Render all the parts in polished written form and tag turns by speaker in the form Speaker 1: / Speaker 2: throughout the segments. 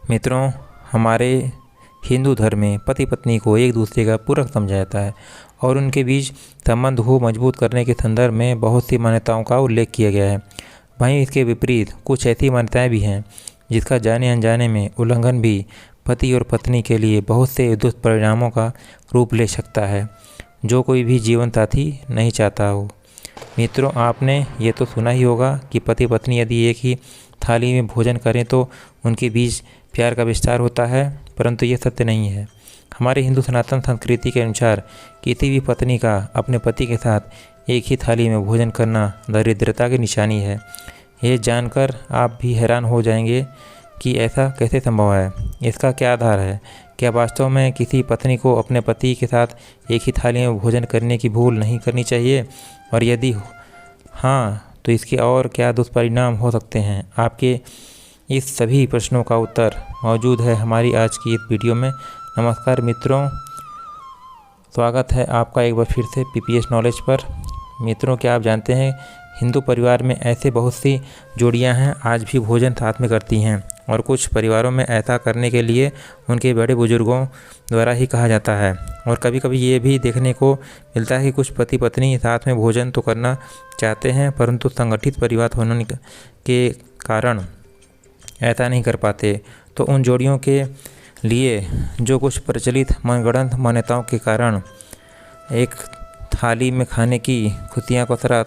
Speaker 1: मित्रों, हमारे हिंदू धर्म में पति पत्नी को एक दूसरे का पूरक समझा जाता है और उनके बीच संबंध को मजबूत करने के संदर्भ में बहुत सी मान्यताओं का उल्लेख किया गया है। वहीं इसके विपरीत कुछ ऐसी मान्यताएं भी हैं जिसका जाने अनजाने में उल्लंघन भी पति और पत्नी के लिए बहुत से दुष्परिणामों का रूप ले सकता है, जो कोई भी जीवन साथी नहीं चाहता हो। मित्रों, आपने ये तो सुना ही होगा कि पति पत्नी यदि एक ही थाली में भोजन करें तो उनके बीच प्यार का विस्तार होता है, परंतु ये सत्य नहीं है। हमारे हिंदू सनातन संस्कृति के अनुसार किसी भी पत्नी का अपने पति के साथ एक ही थाली में भोजन करना दरिद्रता की निशानी है। ये जानकर आप भी हैरान हो जाएंगे कि ऐसा कैसे संभव है। इसका क्या आधार है? क्या वास्तव में किसी पत्नी को अपने पति के साथ एक ही थाली में भोजन करने की भूल नहीं करनी चाहिए? और यदि हाँ, तो इसके और क्या दुष्परिणाम हो सकते हैं? आपके इस सभी प्रश्नों का उत्तर मौजूद है हमारी आज की इस वीडियो में। नमस्कार मित्रों, स्वागत है आपका एक बार फिर से पीपीएस नॉलेज पर। मित्रों, क्या आप जानते हैं हिंदू परिवार में ऐसे बहुत सी जोड़ियां हैं आज भी भोजन साथ में करती हैं, और कुछ परिवारों में ऐसा करने के लिए उनके बड़े बुजुर्गों द्वारा ही कहा जाता है। और कभी कभी ये भी देखने को मिलता है कि कुछ पति पत्नी साथ में भोजन तो करना चाहते हैं, परंतु संगठित परिवार होने के कारण ऐसा नहीं कर पाते। तो उन जोड़ियों के लिए जो कुछ प्रचलित मनगढ़ंत मान्यताओं के कारण एक थाली में खाने की खुशियाँ को सरा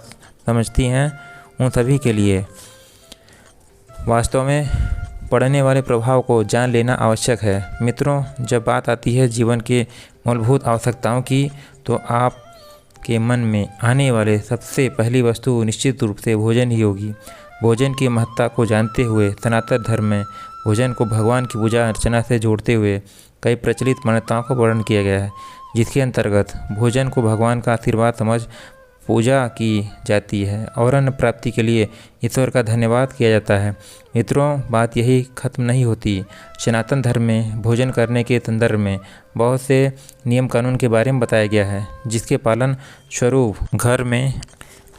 Speaker 1: समझती हैं, उन सभी के लिए वास्तव में पड़ने वाले प्रभाव को जान लेना आवश्यक है। मित्रों, जब बात आती है जीवन के मूलभूत आवश्यकताओं की, तो आपके मन में आने वाले सबसे पहली वस्तु निश्चित रूप से भोजन ही होगी। भोजन की महत्ता को जानते हुए सनातन धर्म में भोजन को भगवान की पूजा अर्चना से जोड़ते हुए कई प्रचलित मान्यताओं का वर्णन किया गया है, जिसके अंतर्गत भोजन को भगवान का आशीर्वाद समझ पूजा की जाती है और अन्न प्राप्ति के लिए ईश्वर का धन्यवाद किया जाता है। मित्रों, बात यही खत्म नहीं होती। सनातन धर्म में भोजन करने के संदर्भ में बहुत से नियम कानून के बारे में बताया गया है, जिसके पालन स्वरूप घर में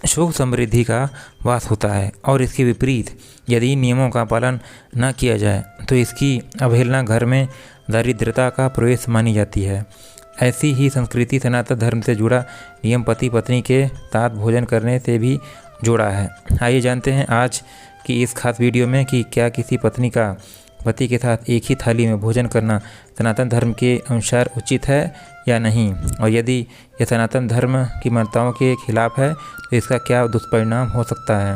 Speaker 1: सुख समृद्धि का वास होता है, और इसके विपरीत यदि नियमों का पालन न किया जाए तो इसकी अवहेलना घर में दरिद्रता का प्रवेश मानी जाती है। ऐसी ही संस्कृति सनातन धर्म से जुड़ा नियम पति पत्नी के साथ भोजन करने से भी जुड़ा है। आइए जानते हैं आज की इस खास वीडियो में कि क्या किसी पत्नी का पति के साथ एक ही थाली में भोजन करना सनातन धर्म के अनुसार उचित है या नहीं, और यदि यह सनातन धर्म की मान्यताओं के खिलाफ है तो इसका क्या दुष्परिणाम हो सकता है।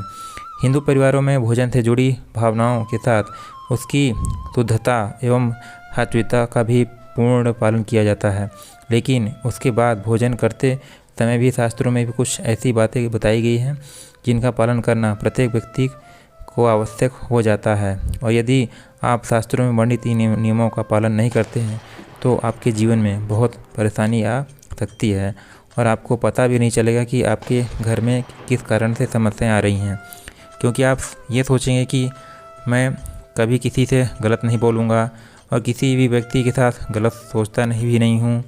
Speaker 1: हिंदू परिवारों में भोजन से जुड़ी भावनाओं के साथ उसकी शुद्धता एवं सात्विकता का भी पूर्ण पालन किया जाता है, लेकिन उसके बाद भोजन करते समय भी शास्त्रों में भी कुछ ऐसी बातें बताई गई हैं जिनका पालन करना प्रत्येक व्यक्ति को आवश्यक हो जाता है। और यदि आप शास्त्रों में वर्णित नियमों का पालन नहीं करते हैं तो आपके जीवन में बहुत परेशानी आ सकती है, और आपको पता भी नहीं चलेगा कि आपके घर में किस कारण से समस्याएं आ रही हैं, क्योंकि आप ये सोचेंगे कि मैं कभी किसी से गलत नहीं बोलूँगा और किसी भी व्यक्ति के साथ गलत सोचता नहीं हूँ,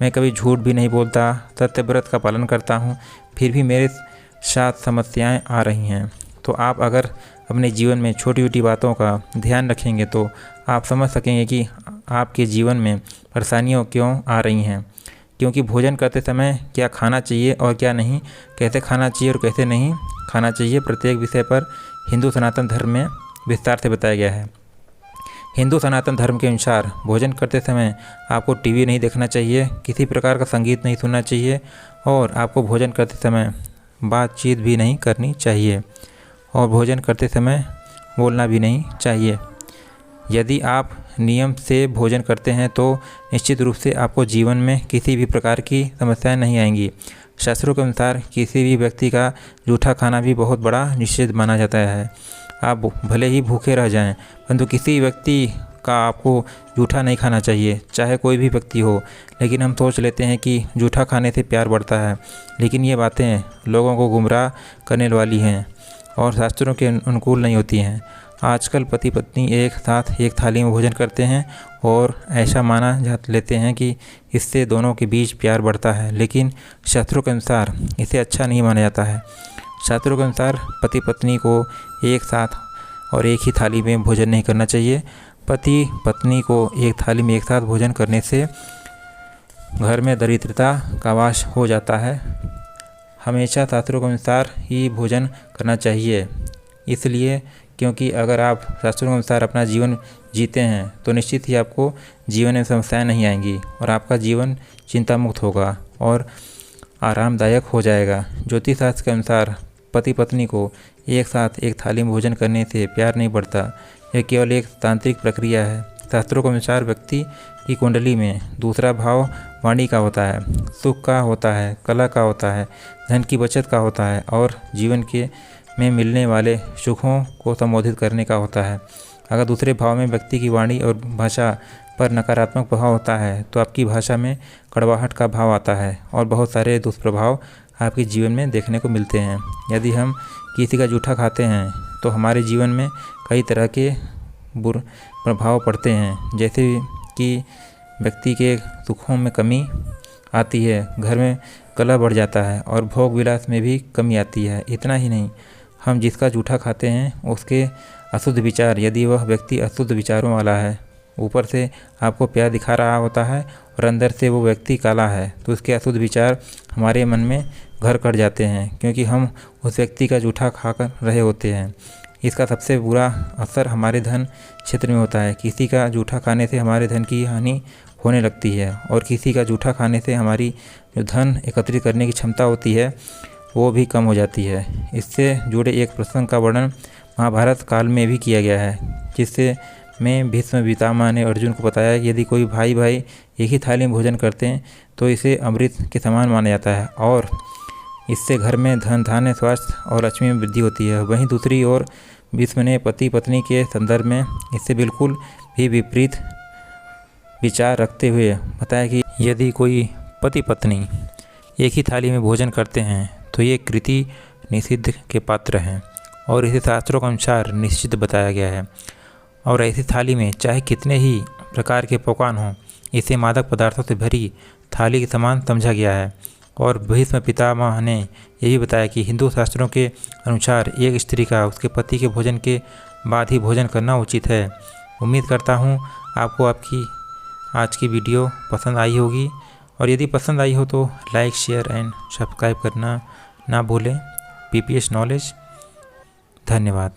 Speaker 1: मैं कभी झूठ भी नहीं बोलता, सत्यव्रत का पालन करता हूँ, फिर भी मेरे साथ समस्याएं आ रही हैं। तो आप अगर अपने जीवन में छोटी छोटी बातों का ध्यान रखेंगे तो आप समझ सकेंगे कि आपके जीवन में परेशानियाँ क्यों आ रही हैं। क्योंकि भोजन करते समय क्या खाना चाहिए और क्या नहीं, कैसे खाना चाहिए और कैसे नहीं खाना चाहिए, प्रत्येक विषय पर हिंदू सनातन धर्म में विस्तार से बताया गया है। हिंदू सनातन धर्म के अनुसार भोजन करते समय आपको टीवी नहीं देखना चाहिए, किसी प्रकार का संगीत नहीं सुनना चाहिए, और आपको भोजन करते समय बातचीत भी नहीं करनी चाहिए, और भोजन करते समय बोलना भी नहीं चाहिए। यदि आप नियम से भोजन करते हैं तो निश्चित रूप से आपको जीवन में किसी भी प्रकार की समस्याएं नहीं आएंगी। शास्त्रों के अनुसार किसी भी व्यक्ति का जूठा खाना भी बहुत बड़ा निषेध माना जाता है। आप भले ही भूखे रह जाएं, परंतु किसी व्यक्ति का आपको जूठा नहीं खाना चाहिए, चाहे कोई भी व्यक्ति हो। लेकिन हम सोच लेते हैं कि जूठा खाने से प्यार बढ़ता है, लेकिन ये बातें लोगों को गुमराह करने वाली हैं और शास्त्रों के अनुकूल नहीं होती हैं। आजकल पति पत्नी एक साथ एक थाली में भोजन करते हैं और ऐसा माना जा लेते हैं कि इससे दोनों के बीच प्यार बढ़ता है, लेकिन शास्त्रों के अनुसार इसे अच्छा नहीं माना जाता है। शास्त्रों के अनुसार पति पत्नी को एक साथ और एक ही थाली में भोजन नहीं करना चाहिए, पति पत्नी को एक थाली में एक साथ भोजन करने से घर में दरिद्रता का वास हो जाता है। हमेशा शास्त्रों के अनुसार ही भोजन करना चाहिए, इसलिए क्योंकि अगर आप शास्त्रों के अनुसार अपना जीवन जीते हैं तो निश्चित ही आपको जीवन में समस्याएं नहीं आएंगी और आपका जीवन चिंता मुक्त होगा और आरामदायक हो जाएगा। ज्योतिष शास्त्र के अनुसार पति पत्नी को एक साथ एक थाली में भोजन करने से प्यार नहीं बढ़ता, यह केवल एक तांत्रिक प्रक्रिया है। शास्त्रों के अनुसार व्यक्ति की कुंडली में दूसरा भाव वाणी का होता है, सुख का होता है, कला का होता है, धन की बचत का होता है और जीवन के में मिलने वाले सुखों को संबोधित करने का होता है। अगर दूसरे भाव में व्यक्ति की वाणी और भाषा पर नकारात्मक प्रभाव होता है तो आपकी भाषा में कड़वाहट का भाव आता है और बहुत सारे दुष्प्रभाव आपके जीवन में देखने को मिलते हैं। यदि हम किसी का जूठा खाते हैं तो हमारे जीवन में कई तरह के बुरे प्रभाव पड़ते हैं, जैसे कि व्यक्ति के सुखों में कमी आती है, घर में कलह बढ़ जाता है और भोग विलास में भी कमी आती है। इतना ही नहीं, हम जिसका जूठा खाते हैं उसके अशुद्ध विचार, यदि वह व्यक्ति अशुद्ध विचारों वाला है, ऊपर से आपको प्यार दिखा रहा होता है और अंदर से वो व्यक्ति काला है, तो उसके अशुद्ध विचार हमारे मन में घर कर जाते हैं, क्योंकि हम उस व्यक्ति का जूठा खाकर रहे होते हैं। इसका सबसे बुरा असर हमारे धन क्षेत्र में होता है। किसी का जूठा खाने से हमारे धन की हानि होने लगती है और किसी का जूठा खाने से हमारी जो धन एकत्रित करने की क्षमता होती है वो भी कम हो जाती है। इससे जुड़े एक प्रसंग का वर्णन महाभारत काल में भी किया गया है, जिससे में भीष्म पितामह ने अर्जुन को बताया कि यदि कोई भाई भाई एक ही थाली में भोजन करते हैं तो इसे अमृत के समान माना जाता है और इससे घर में धन धान्य स्वास्थ्य और लक्ष्मी में वृद्धि होती है। वहीं दूसरी ओर भीष्म ने पति पत्नी के संदर्भ में इससे बिल्कुल भी विपरीत विचार रखते हुए बताया कि यदि कोई पति पत्नी एक ही थाली में भोजन करते हैं तो ये कृति निषिद्ध के पात्र हैं और इसे शास्त्रों के अनुसार निश्चित बताया गया है। और ऐसी थाली में चाहे कितने ही प्रकार के पकवान हों, इसे मादक पदार्थों से भरी थाली के समान समझा गया है। और भीष्म पितामह ने यह भी बताया कि हिंदू शास्त्रों के अनुसार एक स्त्री का उसके पति के भोजन के बाद ही भोजन करना उचित है। उम्मीद करता हूँ आपको आपकी आज की वीडियो पसंद आई होगी और यदि पसंद आई हो तो लाइक शेयर एंड सब्सक्राइब करना ना भूलें। PPS knowledge. धन्यवाद।